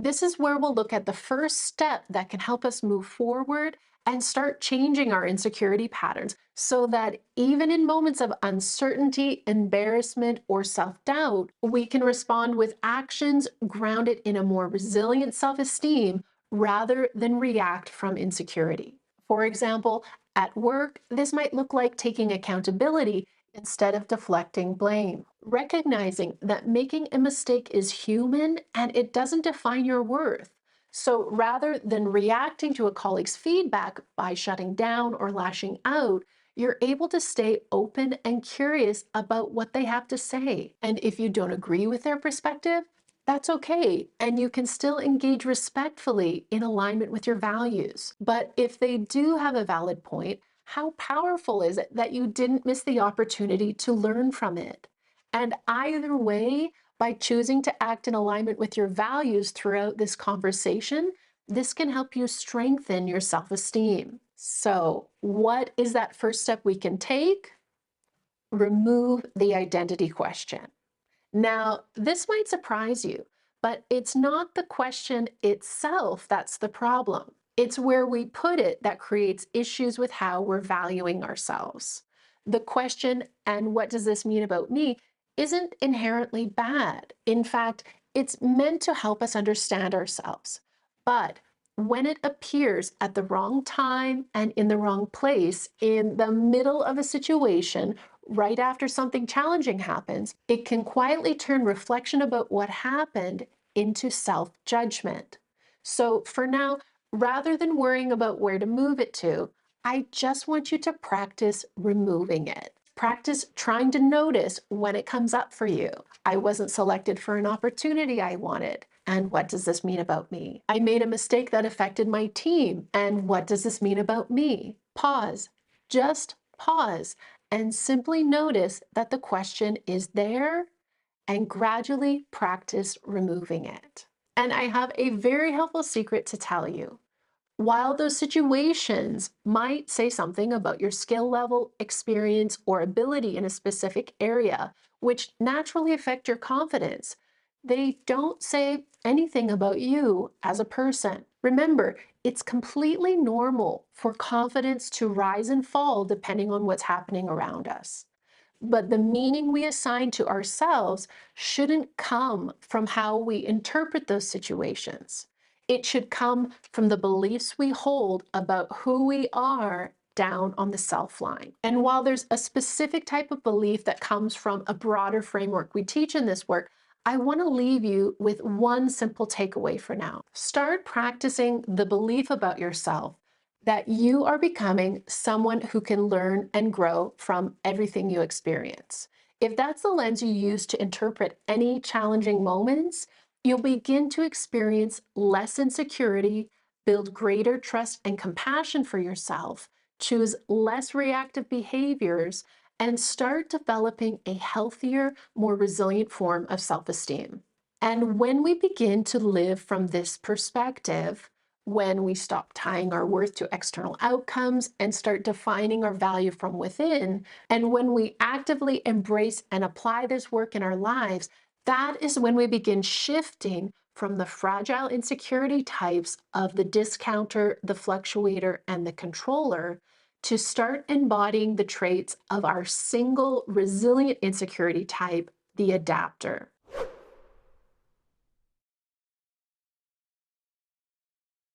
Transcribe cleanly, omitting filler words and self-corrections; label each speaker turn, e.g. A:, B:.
A: This is where we'll look at the first step that can help us move forward and start changing our insecurity patterns so that even in moments of uncertainty, embarrassment, or self doubt, we can respond with actions grounded in a more resilient self esteem rather than react from insecurity. For example, at work, this might look like taking accountability instead of deflecting blame. Recognizing that making a mistake is human and it doesn't define your worth. So rather than reacting to a colleague's feedback by shutting down or lashing out, you're able to stay open and curious about what they have to say. And if you don't agree with their perspective, that's okay. And you can still engage respectfully in alignment with your values. But if they do have a valid point, how powerful is it that you didn't miss the opportunity to learn from it? And either way, by choosing to act in alignment with your values throughout this conversation, this can help you strengthen your self esteem. So, what is that first step we can take? Remove the identity question. Now, this might surprise you, but it's not the question itself that's the problem. It's where we put it that creates issues with how we're valuing ourselves. The question, and what does this mean about me, isn't inherently bad. In fact, it's meant to help us understand ourselves. But when it appears at the wrong time and in the wrong place, in the middle of a situation, right after something challenging happens, it can quietly turn reflection about what happened into self-judgment. So for now, rather than worrying about where to move it to, I just want you to practice removing it. Practice trying to notice when it comes up for you. I wasn't selected for an opportunity I wanted. And what does this mean about me? I made a mistake that affected my team. And what does this mean about me? Pause. Just pause and simply notice that the question is there and gradually practice removing it. And I have a very helpful secret to tell you. While those situations might say something about your skill level, experience, or ability in a specific area, which naturally affect your confidence, they don't say anything about you as a person. Remember, it's completely normal for confidence to rise and fall depending on what's happening around us. But the meaning we assign to ourselves shouldn't come from how we interpret those situations. It should come from the beliefs we hold about who we are down on the self line. And while there's a specific type of belief that comes from a broader framework we teach in this work, I want to leave you with one simple takeaway for now. Start practicing the belief about yourself that you are becoming someone who can learn and grow from everything you experience. If that's the lens you use to interpret any challenging moments, you'll begin to experience less insecurity, build greater trust and compassion for yourself, choose less reactive behaviors, and start developing a healthier, more resilient form of self-esteem. And when we begin to live from this perspective, when we stop tying our worth to external outcomes and start defining our value from within, and when we actively embrace and apply this work in our lives, that is when we begin shifting from the fragile insecurity types of the discounter, the fluctuator, and the controller to start embodying the traits of our single resilient insecurity type, the adapter.